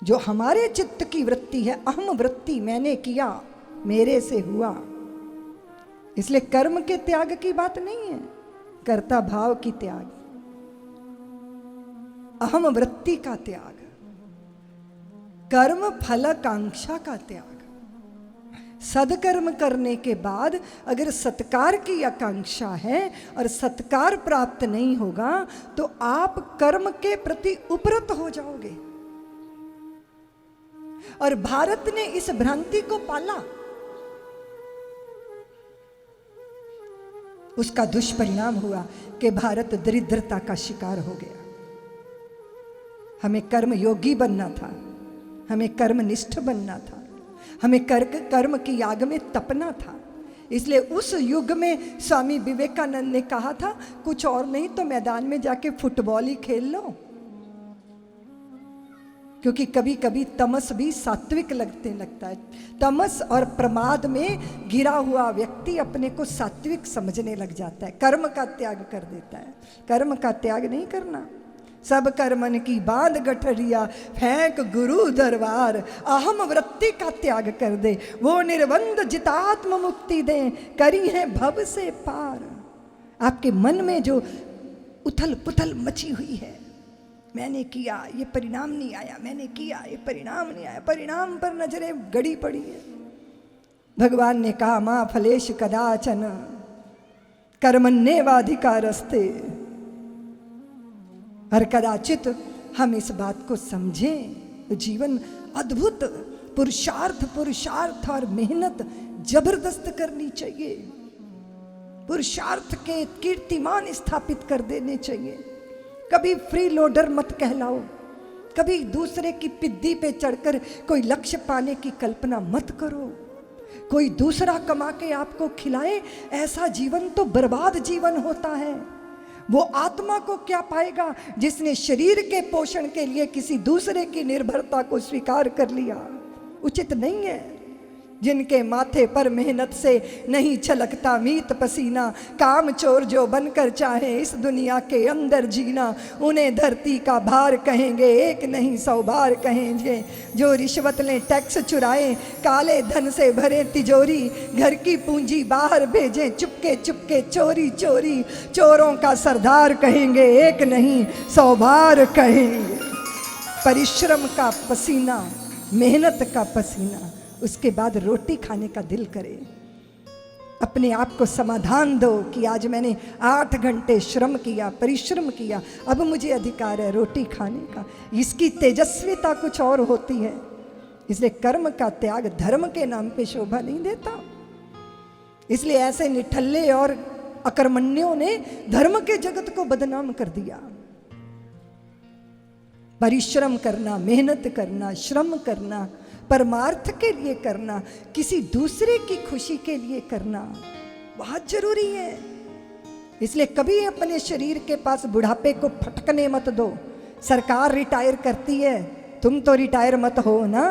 जो हमारे चित्त की वृत्ति है, अहम वृत्ति, मैंने किया, मेरे से हुआ। इसलिए कर्म के त्याग की बात नहीं है, कर्ता भाव की त्याग, अहम वृत्ति का त्याग, कर्म फलाकांक्षा का त्याग। सदकर्म करने के बाद अगर सत्कार की आकांक्षा है और सत्कार प्राप्त नहीं होगा तो आप कर्म के प्रति उपरत हो जाओगे। और भारत ने इस भ्रांति को पाला, उसका दुष्परिणाम हुआ कि भारत दरिद्रता का शिकार हो गया। हमें कर्म योगी बनना था, हमें कर्मनिष्ठ बनना था, हमें कर्म की आग में तपना था। इसलिए उस युग में स्वामी विवेकानंद ने कहा था, कुछ और नहीं तो मैदान में जाके फुटबॉल ही खेल लो, क्योंकि कभी कभी तमस भी सात्विक लगता है। तमस और प्रमाद में गिरा हुआ व्यक्ति अपने को सात्विक समझने लग जाता है, कर्म का त्याग कर देता है। कर्म का त्याग नहीं करना। सब कर्मन की बांध गठरिया फेंक गुरु दरबार, अहम वृत्ति का त्याग कर दे, वो निर्बंध जितात्म मुक्ति दे, करी है भव से पार। आपके मन में जो उथल पुथल मची हुई है, मैंने किया ये परिणाम नहीं आया, मैंने किया ये परिणाम नहीं आया, परिणाम पर नजरें गड़ी पड़ी है। भगवान ने कहा मां फलेश कदाचन कर्मण्येवाधिकारस्ते। और कदाचित हम इस बात को समझें, जीवन अद्भुत पुरुषार्थ और मेहनत जबरदस्त करनी चाहिए। पुरुषार्थ के कीर्तिमान स्थापित कर देने चाहिए। कभी फ्री लोडर मत कहलाओ, कभी दूसरे की पिद्दी पे चढ़कर कोई लक्ष्य पाने की कल्पना मत करो। कोई दूसरा कमा के आपको खिलाए, ऐसा जीवन तो बर्बाद जीवन होता है। वो आत्मा को क्या पाएगा जिसने शरीर के पोषण के लिए किसी दूसरे की निर्भरता को स्वीकार कर लिया। उचित नहीं है। जिनके माथे पर मेहनत से नहीं छलकता मीत पसीना, काम चोर जो बनकर चाहे इस दुनिया के अंदर जीना, उन्हें धरती का भार कहेंगे, एक नहीं 100 बार कहेंगे। जो रिश्वत लें, टैक्स चुराएं, काले धन से भरे तिजोरी, घर की पूंजी बाहर भेजें, चुपके चुपके चोरी चोरी, चोरों का सरदार कहेंगे, एक नहीं 100 बार कहेंगे। परिश्रम का पसीना, मेहनत का पसीना, उसके बाद रोटी खाने का दिल करे। अपने आप को समाधान दो कि आज मैंने 8 घंटे श्रम किया, परिश्रम किया, अब मुझे अधिकार है रोटी खाने का। इसकी तेजस्विता कुछ और होती है। इसलिए कर्म का त्याग धर्म के नाम पे शोभा नहीं देता। इसलिए ऐसे निठल्ले और अकर्मण्यों ने धर्म के जगत को बदनाम कर दिया। परिश्रम करना, मेहनत करना, श्रम करना, परमार्थ के लिए करना, किसी दूसरे की खुशी के लिए करना बहुत जरूरी है। इसलिए कभी अपने शरीर के पास बुढ़ापे को फटकने मत दो। सरकार रिटायर करती है, तुम तो रिटायर मत हो ना।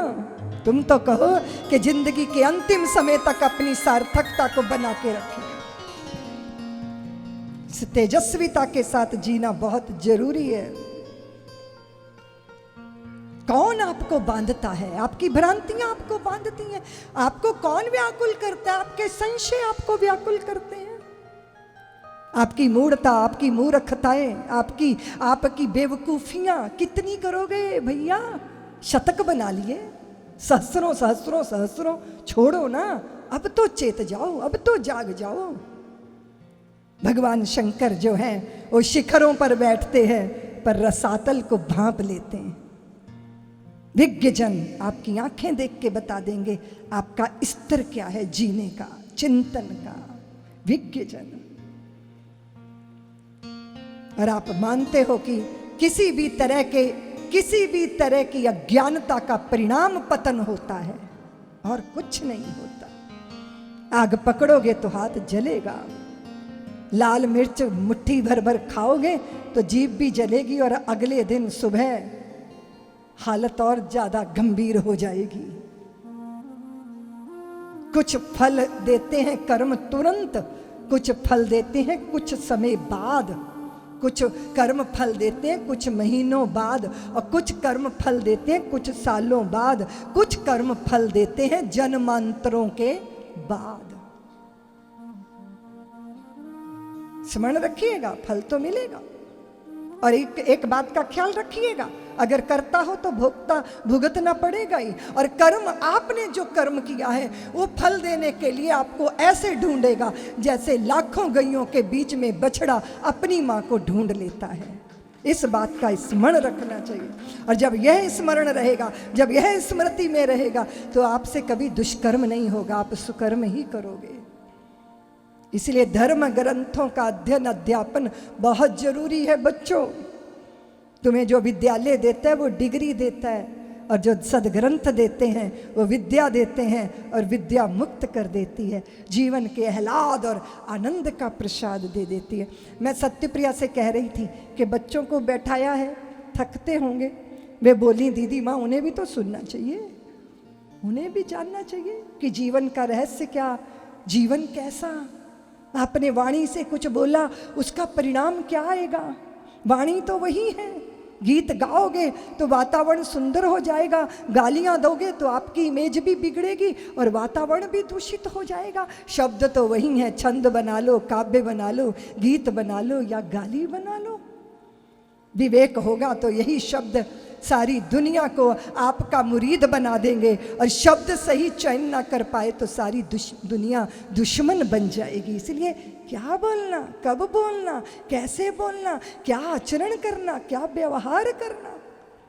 तुम तो कहो कि जिंदगी के अंतिम समय तक अपनी सार्थकता को बना के रखें। इस तेजस्विता के साथ जीना बहुत जरूरी है। कौन आपको बांधता है? आपकी भ्रांतियां आपको बांधती हैं। आपको कौन व्याकुल करता है? आपके संशय आपको व्याकुल करते हैं। आपकी मूढ़ता, आपकी मूर्खताएं, आपकी बेवकूफियां कितनी करोगे भैया? शतक बना लिए, सहस्रों सहस्रों सहस्रों। छोड़ो ना, अब तो चेत जाओ, अब तो जाग जाओ। भगवान शंकर जो हैं वो शिखरों पर बैठते हैं पर रसातल को भांप लेते हैं। विज्ञजन आपकी आंखें देख के बता देंगे आपका स्तर क्या है जीने का, चिंतन का। विज्ञजन। और आप मानते हो कि किसी भी तरह की अज्ञानता का परिणाम पतन होता है और कुछ नहीं होता। आग पकड़ोगे तो हाथ जलेगा, लाल मिर्च मुट्ठी भर भर खाओगे तो जीभ भी जलेगी और अगले दिन सुबह हालत और ज्यादा गंभीर हो जाएगी। कुछ फल देते हैं कर्म तुरंत, कुछ फल देते हैं कुछ समय बाद। कुछ कर्म फल देते हैं कुछ महीनों बाद, और कुछ कर्म फल देते हैं कुछ सालों बाद, कुछ कर्म फल देते हैं जन्मांतरों के बाद। स्मरण रखिएगा, फल तो मिलेगा। और एक बात का ख्याल रखिएगा, अगर करता हो तो भुगतना पड़ेगा ही। और कर्म, आपने जो कर्म किया है वो फल देने के लिए आपको ऐसे ढूंढेगा जैसे लाखों गैयों के बीच में बछड़ा अपनी माँ को ढूंढ लेता है। इस बात का स्मरण रखना चाहिए। और जब यह स्मरण रहेगा, जब यह स्मृति में रहेगा, तो आपसे कभी दुष्कर्म नहीं होगा, आप सुकर्म ही करोगे। इसलिए धर्म ग्रंथों का अध्ययन अध्यापन बहुत जरूरी है बच्चों। तुम्हें जो विद्यालय देता है वो डिग्री देता है, और जो सदग्रंथ देते हैं वो विद्या देते हैं, और विद्या मुक्त कर देती है, जीवन के आह्लाद और आनंद का प्रसाद दे देती है। मैं सत्यप्रिया से कह रही थी कि बच्चों को बैठाया है, थकते होंगे। वे बोली, दीदी माँ उन्हें भी तो सुनना चाहिए, उन्हें भी जानना चाहिए कि जीवन का रहस्य क्या, जीवन कैसा। आपने वाणी से कुछ बोला, उसका परिणाम क्या आएगा। वाणी तो वही है। गीत गाओगे तो वातावरण सुंदर हो जाएगा, गालियां दोगे तो आपकी इमेज भी बिगड़ेगी और वातावरण भी दूषित हो जाएगा। शब्द तो वही है, छंद बना लो, काव्य बना लो, गीत बना लो या गाली बना लो। विवेक होगा तो यही शब्द सारी दुनिया को आपका मुरीद बना देंगे, और शब्द सही चयन ना कर पाए तो सारी दुनिया दुश्मन बन जाएगी। इसलिए क्या बोलना, कब बोलना, कैसे बोलना, क्या आचरण करना, क्या व्यवहार करना,